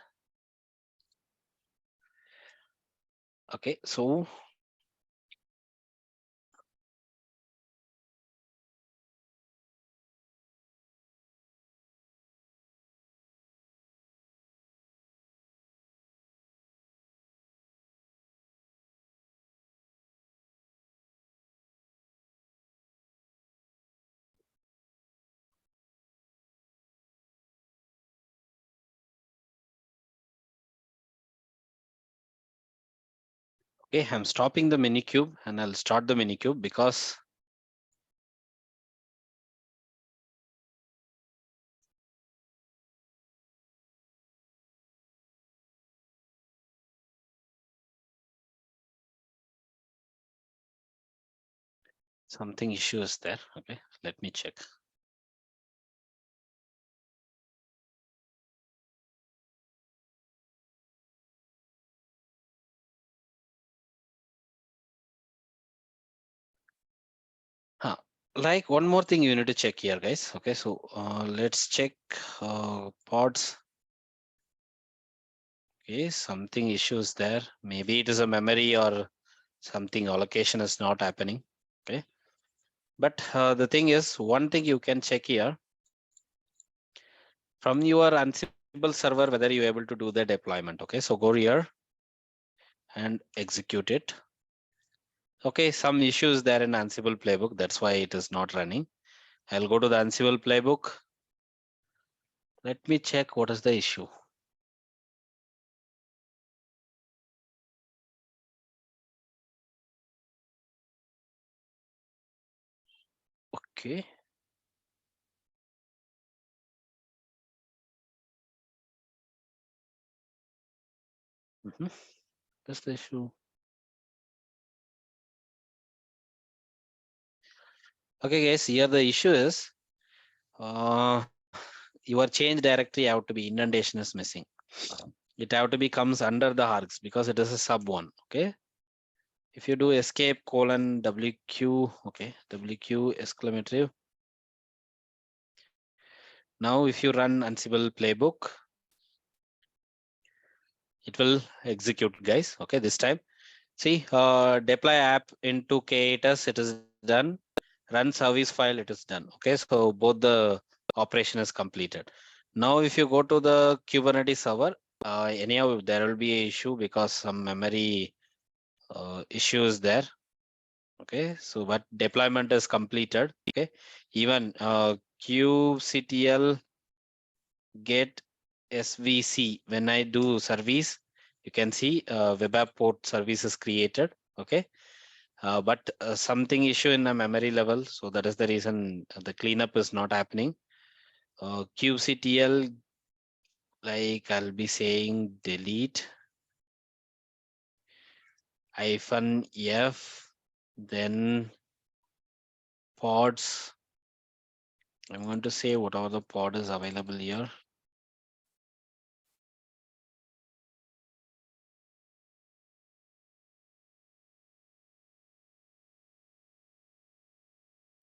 Okay, so okay, I'm stopping the minikube and I'll start the minikube because something issue is there. Okay, let me check. Huh. Like one more thing you need to check here, guys. Okay, so let's check pods. Okay, something issues there. Maybe it is a memory or something allocation is not happening. Okay, but the thing is, one thing you can check here from your Ansible server whether you're able to do the deployment. Okay, so go here and execute it. Okay, some issues there in Ansible playbook. That's why it is not running. I'll go to the Ansible playbook. Let me check what is the issue. Okay. That's the issue. Okay, guys, here the issue is uh, your change directory have to be indentation is missing. It have to be comes under the args because it is a sub one. Okay. If you do escape colon WQ, okay, WQ exclamatory. Now, if you run Ansible playbook, it will execute, guys. Okay, this time. See, deploy app into K8s, it is done. Run service file, it is done. Okay, so both the operation is completed. Now, if you go to the Kubernetes server, anyhow, there will be an issue because some memory issues there. Okay, so but deployment is completed. Okay, even kubectl get svc, when I do service, you can see web app port service is created. Okay, but something issue in the memory level, so that is the reason the cleanup is not happening. kubectl, like I'll be saying delete hyphen f, then pods. I'm going to say whatever the pod is available here.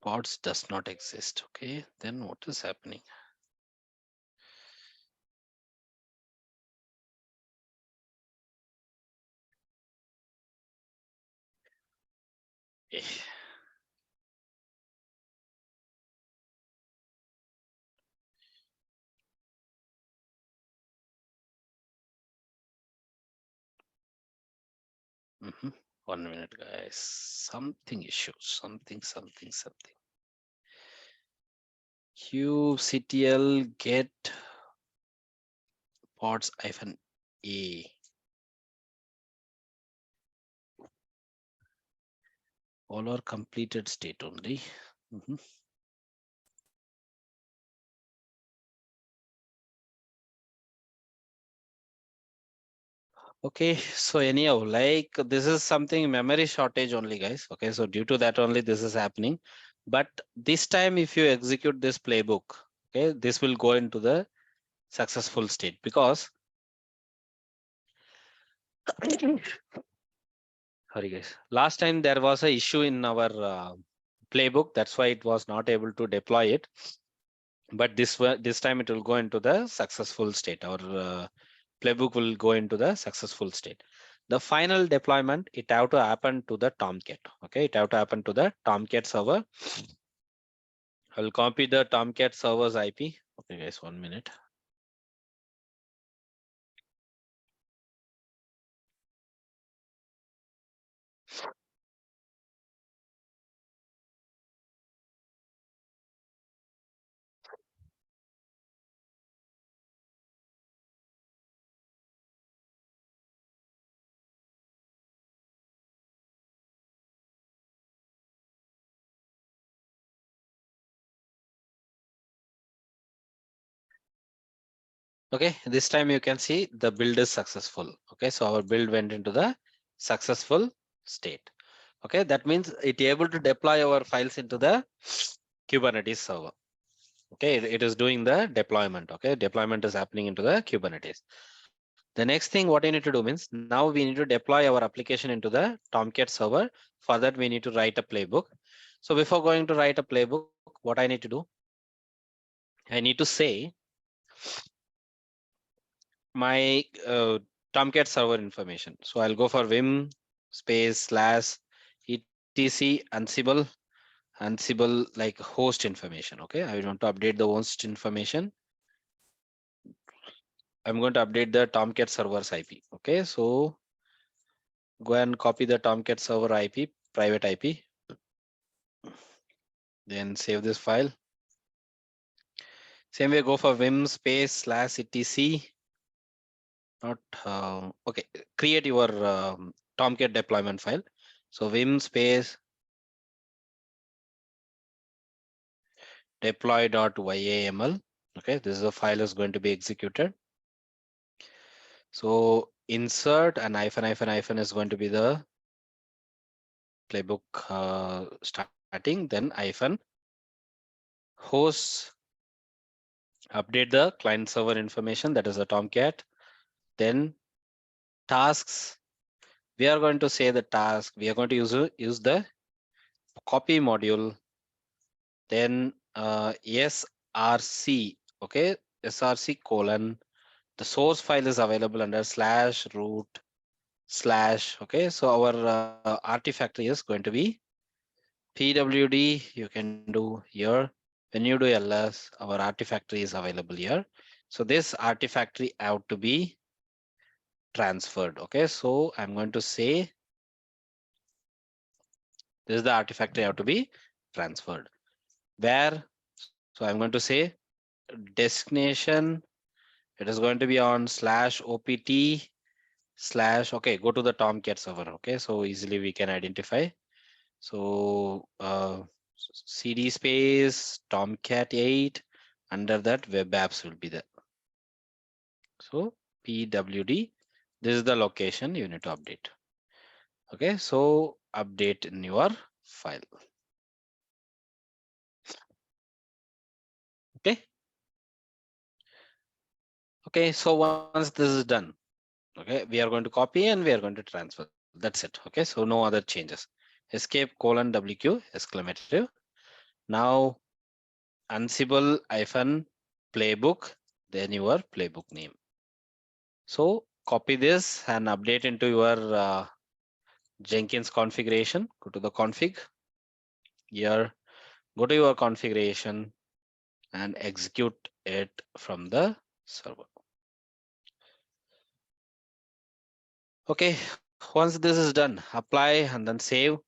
Pods does not exist. Okay, then what is happening? Okay. Mhm. 1 minute, guys. Something issue. Something. kubectl get pods hyphen a. All are completed state only. Mhm. Okay, so anyhow, like this is something memory shortage only, guys. Okay, so due to that only this is happening. But this time, if you execute this playbook, okay, this will go into the successful state because sorry, guys. Last time there was a issue in our playbook. That's why it was not able to deploy it. But this time it will go into the successful state. Our playbook will go into the successful state. The final deployment, it have to happen to the Tomcat. Okay, it have to happen to the Tomcat server. I will copy the Tomcat server's IP. Okay, guys, 1 minute. Okay, this time you can see the build is successful. Okay, so our build went into the successful state. Okay, that means it able to deploy our files into the Kubernetes server. Okay, it is doing the deployment. Okay, deployment is happening into the Kubernetes. The next thing what you need to do means now we need to deploy our application into the Tomcat server. For that, we need to write a playbook. So before going to write a playbook, what I need to do, I need to say my Tomcat server information. So I'll go for vim space slash etc Ansible like host information. Okay, I want to update the host information. I'm going to update the Tomcat server's IP. Okay, so go and copy the Tomcat server IP, private IP, then save this file. Same way, go for vim space slash etc. Not okay. Create your Tomcat deployment file. So vim space deploy.yaml. Okay, this is the file is going to be executed. So insert and hyphen is going to be the playbook starting, then hyphen hosts, update the client server information, that is the Tomcat. Then tasks, we are going to say the task, we are going to use the copy module, then src, okay, src colon, the source file is available under slash root slash, okay, so our artifactory is going to be pwd, you can do here. When you do ls, our artifactory is available here. So this artifactory out to be transferred. Okay, so I'm going to say this is the artifactory out to be transferred. Where? So I'm going to say destination. It is going to be on slash opt slash. Okay, go to the Tomcat server. Okay, so easily we can identify. So cd space Tomcat 8. Under that, web apps will be there. So pwd, this is the location you need to update. Okay, so update in your file. Okay. Okay, so once this is done, okay, we are going to copy and we are going to transfer. That's it. Okay, so no other changes. Escape colon WQ exclamative. Now Ansible hyphen playbook, then your playbook name. So copy this and update into your Jenkins configuration. Go to the config here, go to your configuration and execute it from the server. Okay, once this is done, apply and then save.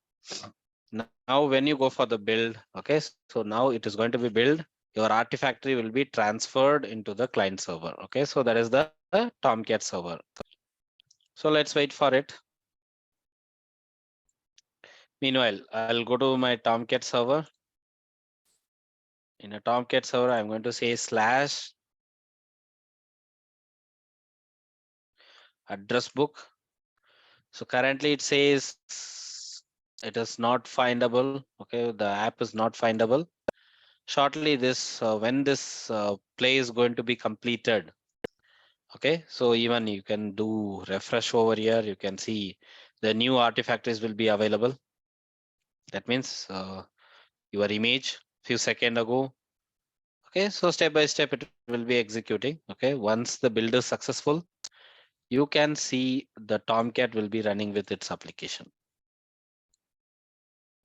Now, when you go for the build, okay, so now it is going to be build. Your artifactory will be transferred into the client server. Okay, so that is the Tomcat server. So let's wait for it. Meanwhile, I'll go to my Tomcat server. In a Tomcat server, I'm going to say slash address book. So currently it says it is not findable. Okay, the app is not findable. Shortly, this when this play is going to be completed. Okay, so even you can do refresh over here. You can see the new artifactories will be available. That means your image few seconds ago. Okay, so step by step it will be executing. Okay, once the build is successful, you can see the Tomcat will be running with its application.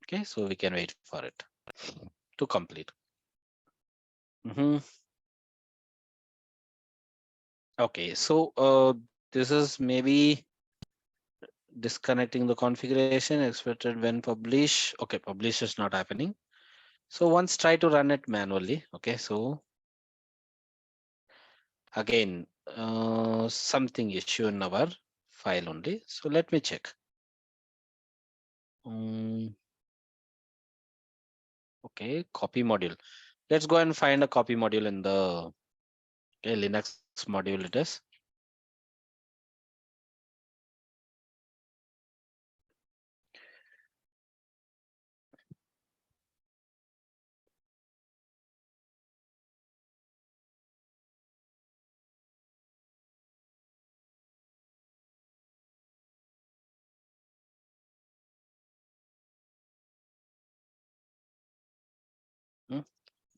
Okay, so we can wait for it to complete. Mhm. Okay, so this is maybe disconnecting the configuration expected when publish. Okay, publish is not happening. So once try to run it manually. Okay, so again, something issue in our file only. So let me check. Mm, okay, copy module. Let's go and find a copy module in the Linux module it is.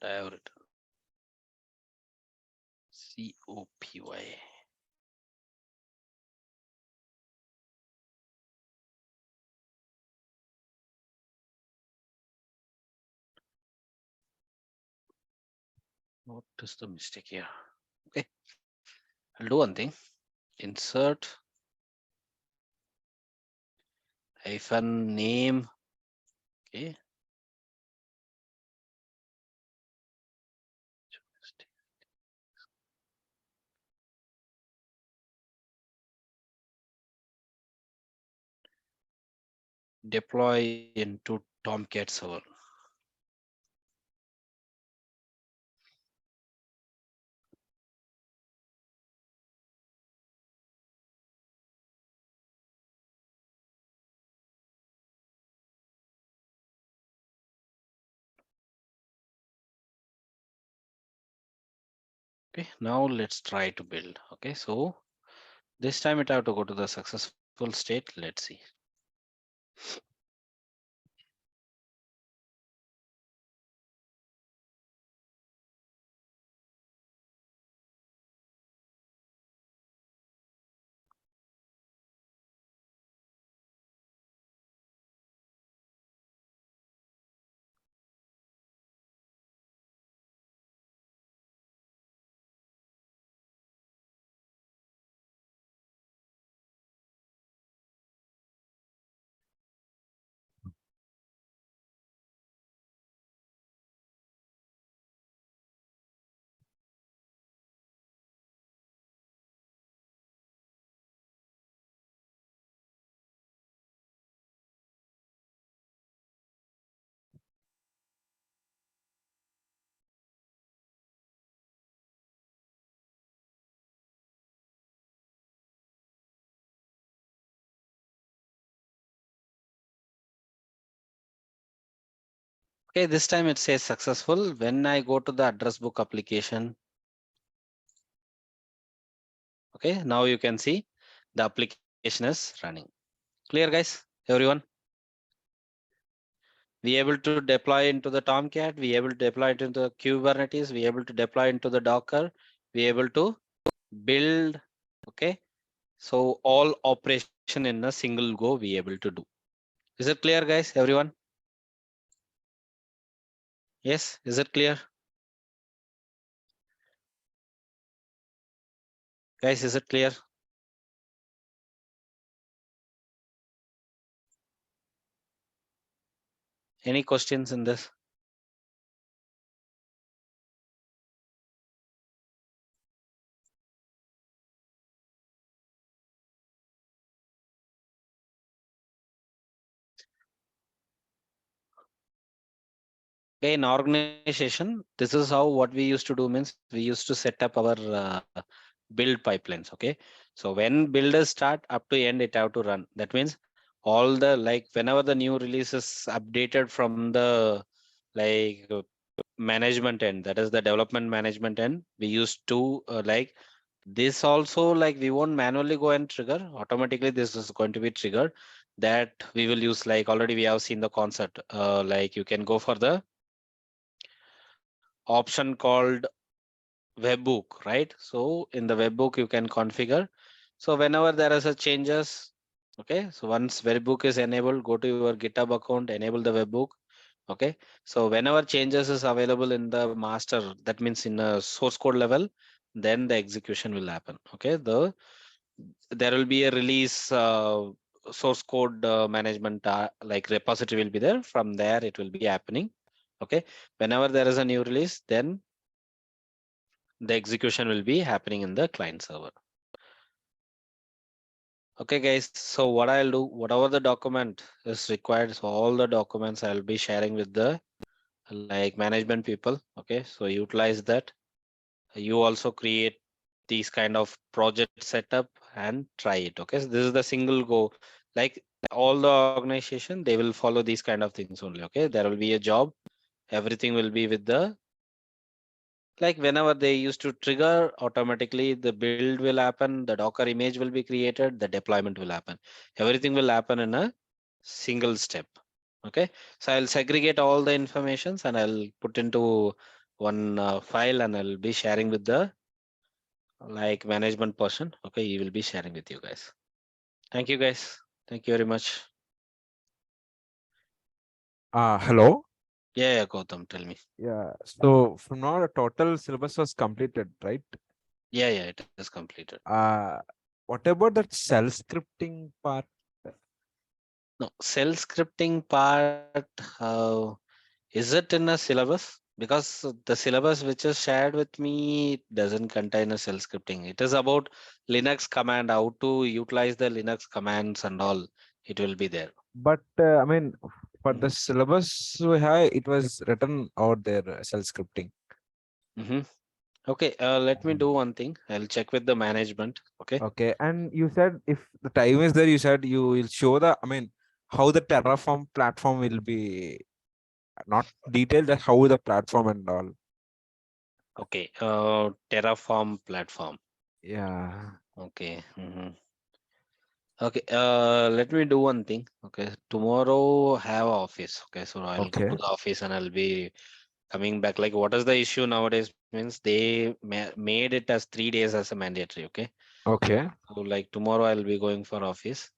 Divert. COPY. What is the mistake here? Okay, I'll do one thing. Insert hyphen name. Okay. Deploy into Tomcat server. Okay, now let's try to build. Okay, so this time it have to go to the successful state. Let's see. Okay, this time it says successful. When I go to the address book application, okay, now you can see the application is running. Clear, guys? Everyone? We able to deploy into the Tomcat. We able to deploy it into the Kubernetes. We able to deploy into the Docker. We able to build. Okay, so all operation in a single go we able to do. Is it clear, guys? Everyone? Yes. Is it clear, guys? Is it clear? Any questions in this? Okay, in organization, this is how what we used to do means we used to set up our build pipelines. Okay, so when builders start up to end, it have to run. That means all the like whenever the new release is updated from the like management end, that is the development management end, we used to like this also like we won't manually go and trigger automatically. This is going to be triggered that we will use like already we have seen the concept like you can go for the option called webbook, right? So in the webbook you can configure. So whenever there is a changes, okay. So once webbook is enabled, go to your GitHub account, enable the webbook. Okay. So whenever changes is available in the master, that means in a source code level, then the execution will happen. Okay. There will be a release source code management like repository will be there. From there it will be happening. Okay. Whenever there is a new release, then the execution will be happening in the client server. Okay, guys. So what I'll do, whatever the document is required, so all the documents I'll be sharing with the like management people. Okay, so utilize that. You also create these kind of project setup and try it. Okay, so this is the single go. Like all the organization, they will follow these kind of things only. Okay, there will be a job. Everything will be with the like whenever they used to trigger automatically the build will happen, the Docker image will be created, the deployment will happen, everything will happen in a single step. Okay, so I'll segregate all the informations and I'll put into one file and I'll be sharing with the like management person. Okay, he will be sharing with you guys. Thank you guys. Thank you very much. Hello. Yeah, yeah, Gautam, tell me. Yeah. So from now the total syllabus was completed, right? Yeah, yeah, it is completed. Uh, what about that cell scripting part? No, cell scripting part, is it in a syllabus? Because the syllabus which is shared with me doesn't contain a shell scripting. It is about Linux command, how to utilize the Linux commands and all. It will be there. But I mean, for the syllabus we have, it was written out there cell scripting. Mm-hmm. Okay, let me Mhm. do one thing. I'll check with the management. Okay. Okay, and you said if the time is there, you said you will show the. I mean, how the Terraform platform will be not detailed, that how the platform and all. Okay. Terraform platform. Yeah. Okay. Okay. Let me do one thing. Okay. Tomorrow have office. Okay. So I'll go to Okay. the office and I'll be coming back. Like, what is the issue nowadays? Means they made it as 3 days as a mandatory. Okay. Okay. So like tomorrow I'll be going for office.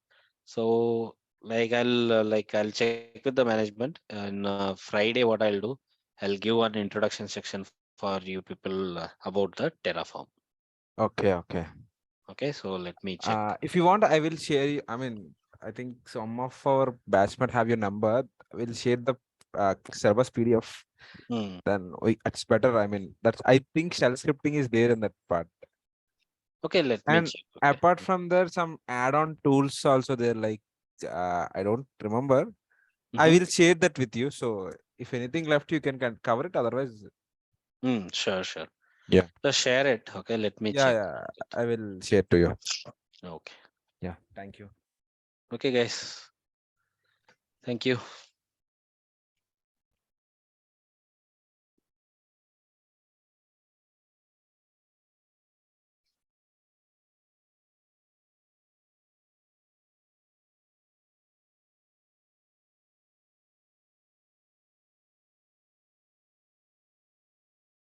So I'll check with the management and Friday what I'll do, I'll give an introduction section for you people about the Terraform. Okay. Okay. Okay. So let me check. If you want, I will share you. I mean, I think some of our batchmate have your number. We'll share the service PDF. Hmm. Then it's better. I mean, that's I think shell scripting is there in that part. Okay. Let me And check. Okay. apart from there, some add-on tools also there. Like I don't remember. I Mm-hmm. will share that with you. So if anything left, you can cover it. Otherwise, Sure, sure. yeah, So share it. Okay. Let me yeah, check. yeah. I will share to you. Okay. Yeah. Thank you. Okay, guys. Thank you.